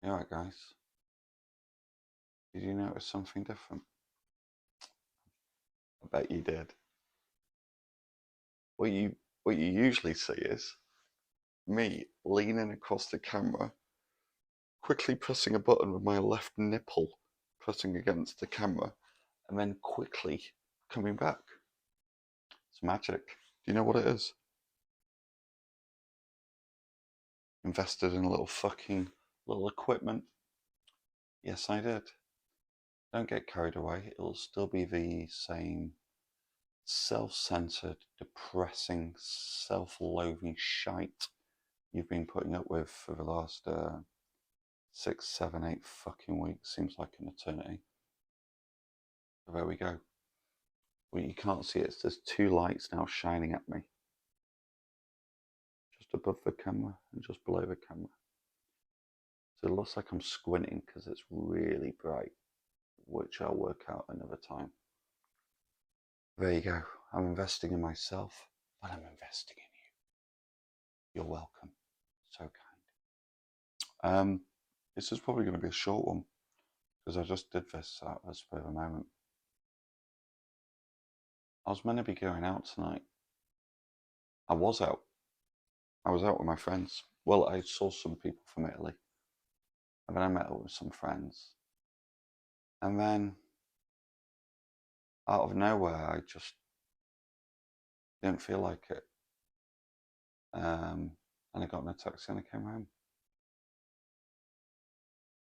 Alright, guys. Did you notice something different? I bet you did. What you usually see is me leaning across the camera, quickly pressing a button with my left nipple pressing against the camera, and then quickly coming back. It's magic. Do you know what it is? Invested in a little equipment. Yes, I did. Don't get carried away. It'll still be the same self-centered, depressing, self-loathing shite you've been putting up with for the last 6, 7, 8 fucking weeks. Seems like an eternity. But there we go. Well, you can't see it. There's two lights now shining at me. Just above the camera and just below the camera. So it looks like I'm squinting because it's really bright, which I'll work out another time. There you go. I'm investing in myself, but I'm investing in you. You're welcome. So kind. This is probably going to be a short one because I just did this out of a spur of a moment. I was meant to be going out tonight. I was out. I was out with my friends. Well, I saw some people from Italy. And then I met up with some friends. And then, out of nowhere, I just didn't feel like it. And I got in a taxi and I came home.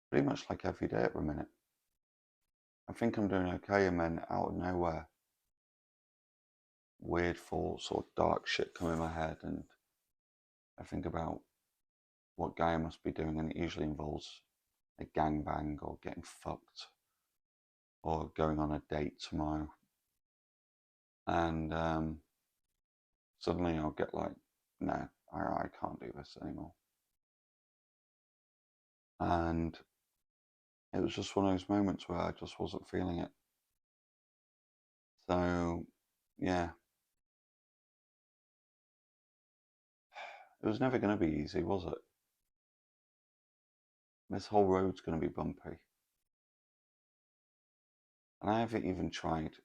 Pretty much like every day at the minute. I think I'm doing okay, and then out of nowhere, weird thoughts or dark shit come in my head, and I think about what Gaia must be doing, and it usually involves a gangbang or getting fucked or going on a date tomorrow. And suddenly I'll get like, no, I can't do this anymore. And it was just one of those moments where I just wasn't feeling it. So, yeah. It was never going to be easy, was it? This whole road's going to be bumpy. And I haven't even tried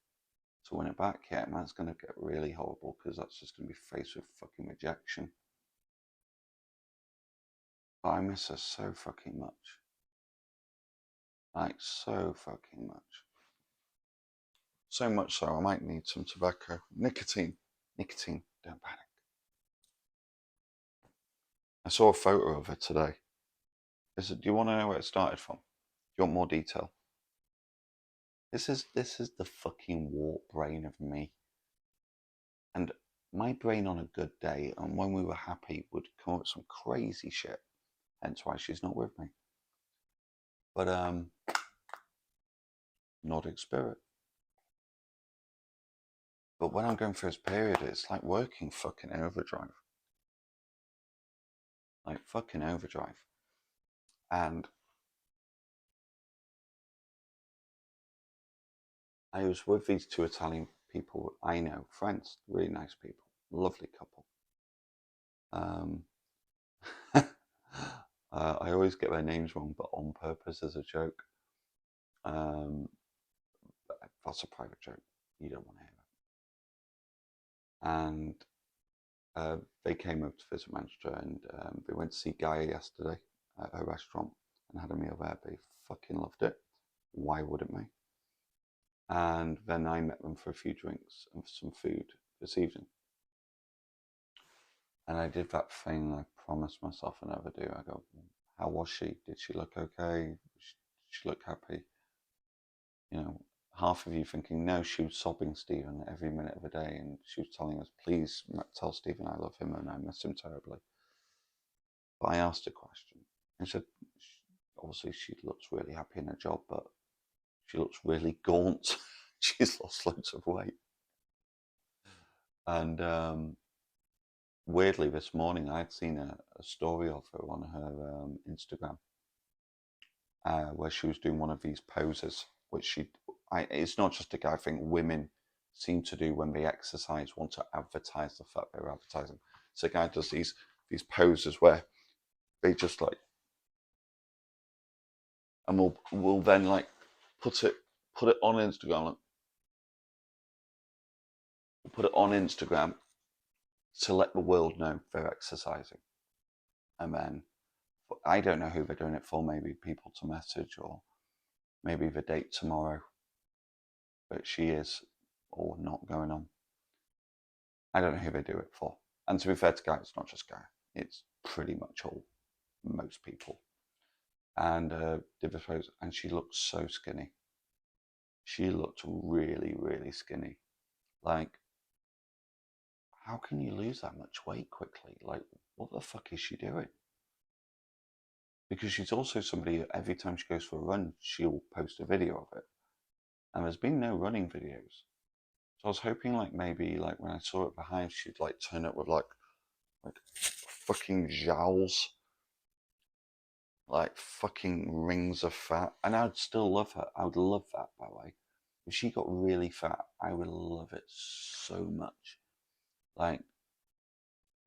to win it back yet, and that's going to get really horrible because that's just going to be faced with fucking rejection. But I miss her so fucking much. Like, so fucking much. So much so, I might need some tobacco. Nicotine. Nicotine, don't panic. I saw a photo of her today. Do you want to know where it started from? Do you want more detail? This is the fucking warped brain of me. And my brain on a good day, and when we were happy, would come up with some crazy shit. Hence why she's not with me. But Nordic spirit. But when I'm going through this period, it's like working fucking overdrive. Like fucking overdrive. And I was with these two Italian people I know, friends, really nice people, lovely couple. I always get their names wrong, but on purpose as a joke. That's a private joke. You don't want to hear it. And they came up to visit Manchester, and they went to see Gaia yesterday at her restaurant and had a meal there. They fucking loved it. Why wouldn't they? And then I met them for a few drinks and some food this evening. And I did that thing I promised myself I never do. I go, how was she? Did she look okay? Did she look happy? You know, half of you thinking, no, she was sobbing Stephen every minute of the day, and she was telling us, please tell Stephen I love him and I miss him terribly. But I asked a question, and she said, obviously she looks really happy in her job, but she looks really gaunt. She's lost loads of weight. And weirdly, this morning I had seen a story of her on her Instagram where she was doing one of these poses, which it's not just a guy thing, women seem to do when they exercise, want to advertise the fact they're advertising. So a guy does these poses where they just like and we'll then like put it on Instagram. Like, we'll put it on Instagram to let the world know they're exercising, and then I don't know who they're doing it for. Maybe people to message, or maybe the date tomorrow. But she is or not going on. I don't know who they do it for. And to be fair to Guy, it's not just Guy. It's pretty much most people. And did the pose, and she looked so skinny. She looked really, really skinny. Like, how can you lose that much weight quickly? Like, what the fuck is she doing? Because she's also somebody that every time she goes for a run, she'll post a video of it. And there's been no running videos. So I was hoping like maybe like when I saw it behind, she'd like turn up with like fucking jowls, like fucking rings of fat, and I'd still love her. I would love that, by the way. If she got really fat, I would love it so much. Like,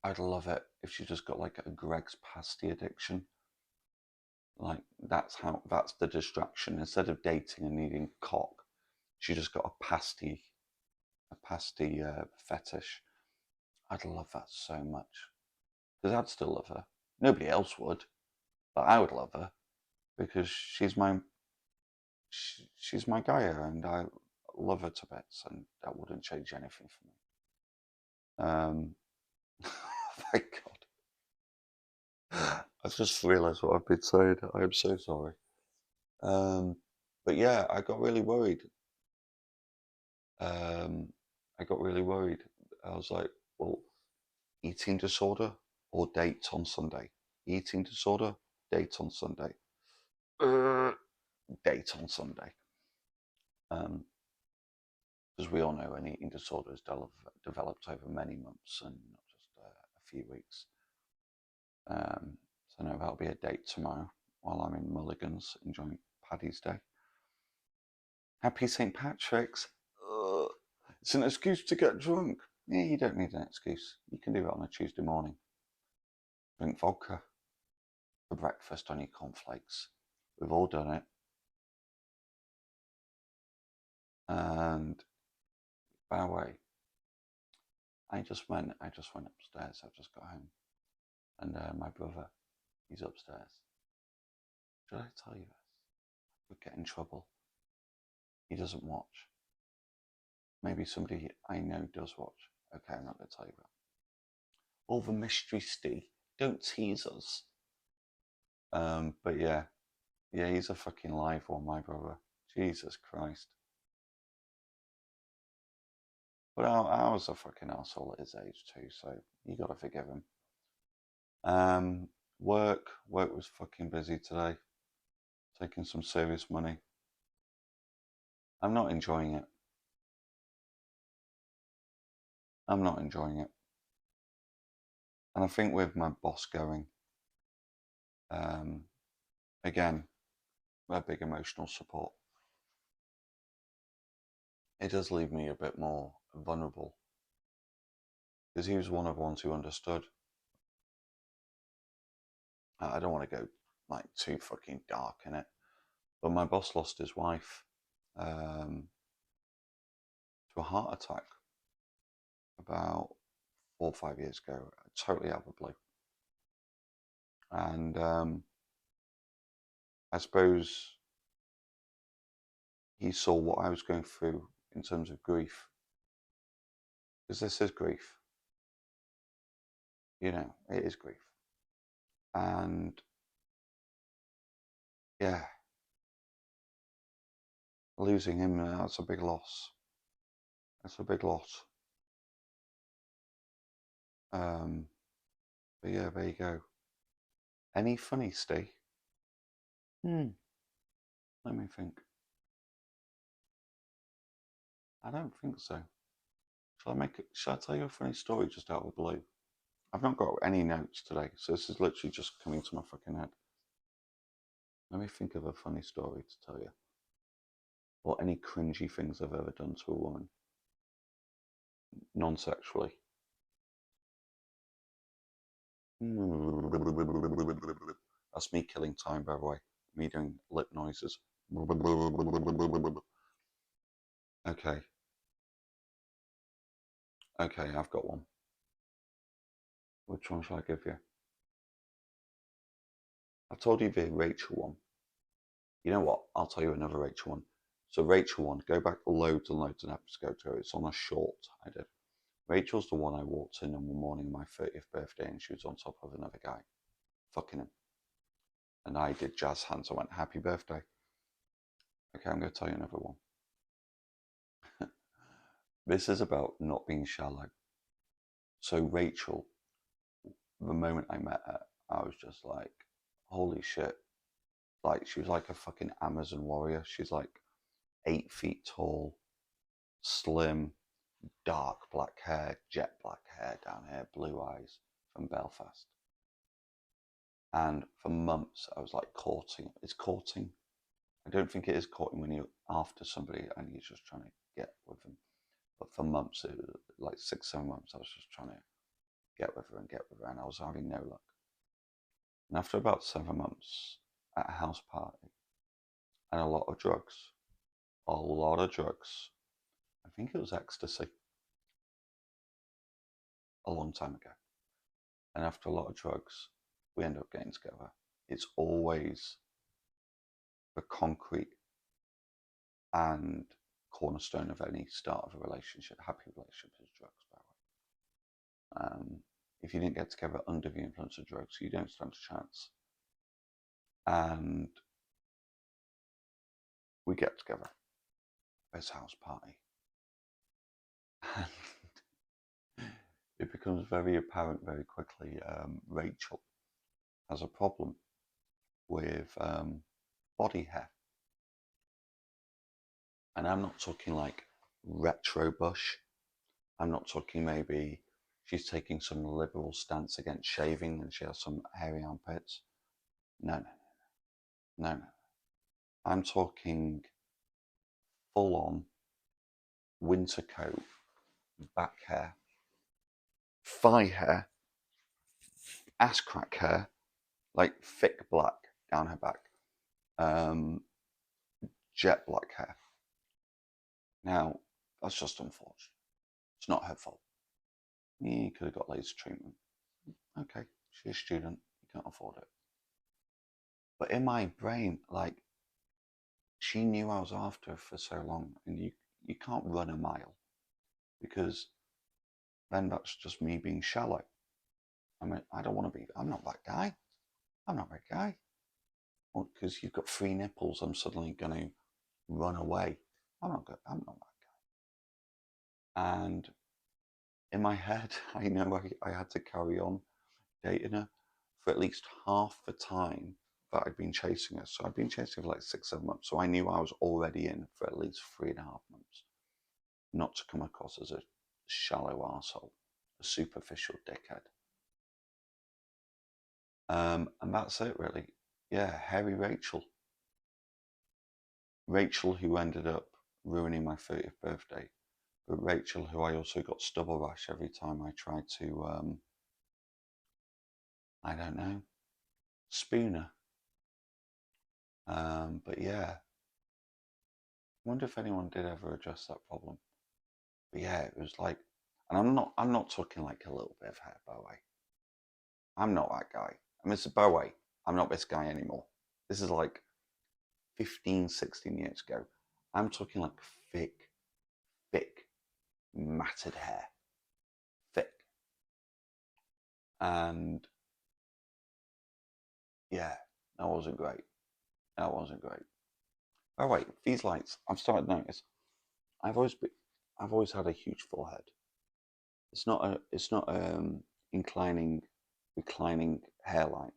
I'd love it if she just got like a Greg's pasty addiction. Like, that's the distraction. Instead of dating and needing cock, she just got a pasty fetish. I'd love that so much. Because I'd still love her. Nobody else would, but I would love her because she's my Gaia, and I love her to bits, and that wouldn't change anything for me. Thank God. I've just realised what I've been saying. I am so sorry. But yeah, I got really worried. I was like, well, eating disorder or date on Sunday? Eating disorder, date on Sunday. Date on Sunday. Because we all know an eating disorder is developed over many months and not just a few weeks. So no, that'll be a date tomorrow while I'm in Mulligan's enjoying Paddy's Day. Happy St. Patrick's. It's an excuse to get drunk. Yeah, you don't need an excuse. You can do it on a Tuesday morning. Drink vodka for breakfast on your cornflakes. We've all done it. And by the way, I just went upstairs. I've just got home, and my brother, he's upstairs. Should I tell you this? We'd get in trouble. He doesn't watch. Maybe somebody I know does watch. Okay, I'm not going to tell you that. All the mystery, Steve. Don't tease us. But yeah, he's a fucking live one, my brother. Jesus Christ. But I was a fucking asshole at his age too, so you gotta forgive him. Work was fucking busy today. Taking some serious money. I'm not enjoying it. And I think with my boss going, again, a big emotional support. It does leave me a bit more vulnerable. Because he was one of the ones who understood. I don't want to go like too fucking dark in it, but my boss lost his wife to a heart attack about 4 or 5 years ago, totally out of the blue. And I suppose he saw what I was going through in terms of grief, because this is grief. You know, it is grief. And yeah, losing him, that's a big loss. That's a big loss. But yeah, there you go. Any funny, Steve? Let me think. I don't think so. Shall I tell you a funny story just out of the blue? I've not got any notes today, so this is literally just coming to my fucking head. Let me think of a funny story to tell you. Or any cringy things I've ever done to a woman. Non-sexually. That's me killing time, by the way. me doing lip noises. Okay. Okay, I've got one. Which one shall I give you? I told you the Rachel one. You know what? I'll tell you another Rachel one. So Rachel one, go back loads and loads of episodes ago. It's on a short I did. Rachel's the one I walked in on the morning of my 30th birthday and she was on top of another guy, fucking him. And I did jazz hands. I went, happy birthday. Okay, I'm going to tell you another one. This is about not being shallow. So Rachel, the moment I met her, I was just like, holy shit. Like, she was like a fucking Amazon warrior. She's like 8 feet tall, slim, dark black hair, jet black hair down here, blue eyes, from Belfast. And for months, I was like courting. It's courting. I don't think it is courting when you're after somebody and you're just trying to get with them. But for months, it was like 6, 7 months, I was just trying to get with her, and I was having no luck. And after about 7 months at a house party and a lot of drugs, I think it was ecstasy, a long time ago. And after a lot of drugs, we end up getting together. It's always the concrete and cornerstone of any start of a relationship, happy relationship, is drugs, by the way. If you didn't get together under the influence of drugs, you don't stand a chance. And we get together at this house party. And it becomes very apparent very quickly, Rachel has a problem with body hair. And I'm not talking like retro bush. I'm not talking maybe she's taking some liberal stance against shaving and she has some hairy armpits. No. I'm talking full on winter coat, back hair, thigh hair, ass crack hair, like thick black down her back, jet black hair. Now, that's just unfortunate. It's not her fault. You could have got laser treatment. Okay, she's a student, you can't afford it. But in my brain, like, she knew I was after her for so long, and you can't run a mile, because then that's just me being shallow. I mean, I don't want to be, I'm not that guy. Or because you've got 3 nipples, I'm suddenly going to run away. I'm not that guy. And in my head, I know I had to carry on dating her for at least half the time that I'd been chasing her. So I'd been chasing her for like 6, 7 months. So I knew I was already in for at least 3.5 months. Not to come across as a shallow arsehole, a superficial dickhead. And that's it, really. Yeah, hairy Rachel. Rachel, who ended up ruining my 30th birthday, but Rachel, who I also got stubble rash every time I tried to, I don't know, spoon her. But yeah, I wonder if anyone did ever address that problem. But yeah, it was like, and I'm not talking like a little bit of hair, Bowie. I'm not that guy. I'm Mr. Bowie. I'm not this guy anymore. This is like 15, 16 years ago. I'm talking like thick, matted hair. Thick. And yeah, that wasn't great. Oh wait, these lights, I've started to notice. I've always had a huge forehead. It's not inclining, reclining hairline.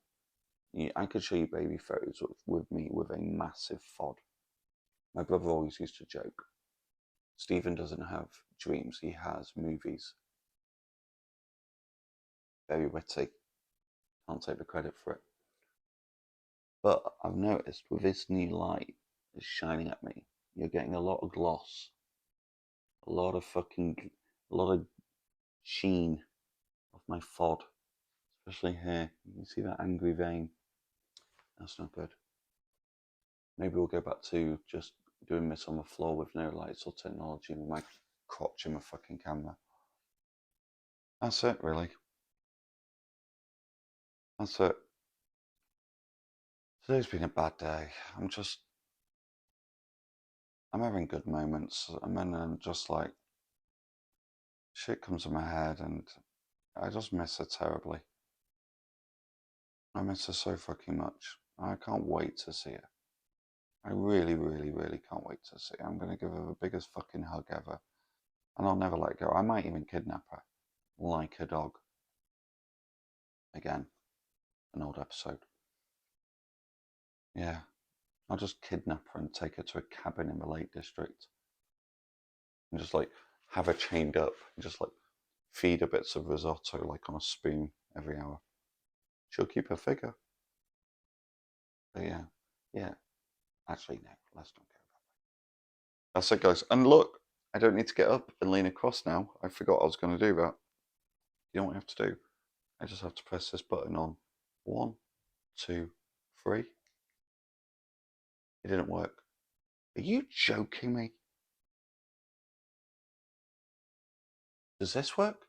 I could show you baby photos with me with a massive fod. My brother always used to joke, Stephen doesn't have dreams, he has movies. Very witty. Can't take the credit for it. But I've noticed with this new light that's shining at me, you're getting a lot of gloss. A lot of sheen of my fod. Especially here. You can see that angry vein. That's not good. Maybe we'll go back to just doing this on the floor with no lights or technology with my crotch in my fucking camera. That's it, really. That's it. Today's been a bad day. I'm having good moments. And then I'm just like, shit comes in my head and I just miss her terribly. I miss her so fucking much. I can't wait to see her. I really, really, really can't wait to see her. I'm going to give her the biggest fucking hug ever. And I'll never let go. I might even kidnap her. Like a dog. Again, an old episode. Yeah. I'll just kidnap her and take her to a cabin in the Lake District. And just like have her chained up and just like feed her bits of risotto like on a spoon every hour. She'll keep her figure. But yeah. Actually, no, let's not go that way. That's it, guys. And look, I don't need to get up and lean across now. I forgot I was going to do that. You know what I have to do? I just have to press this button on 1, 2, 3. It didn't work. Are you joking me? Does this work?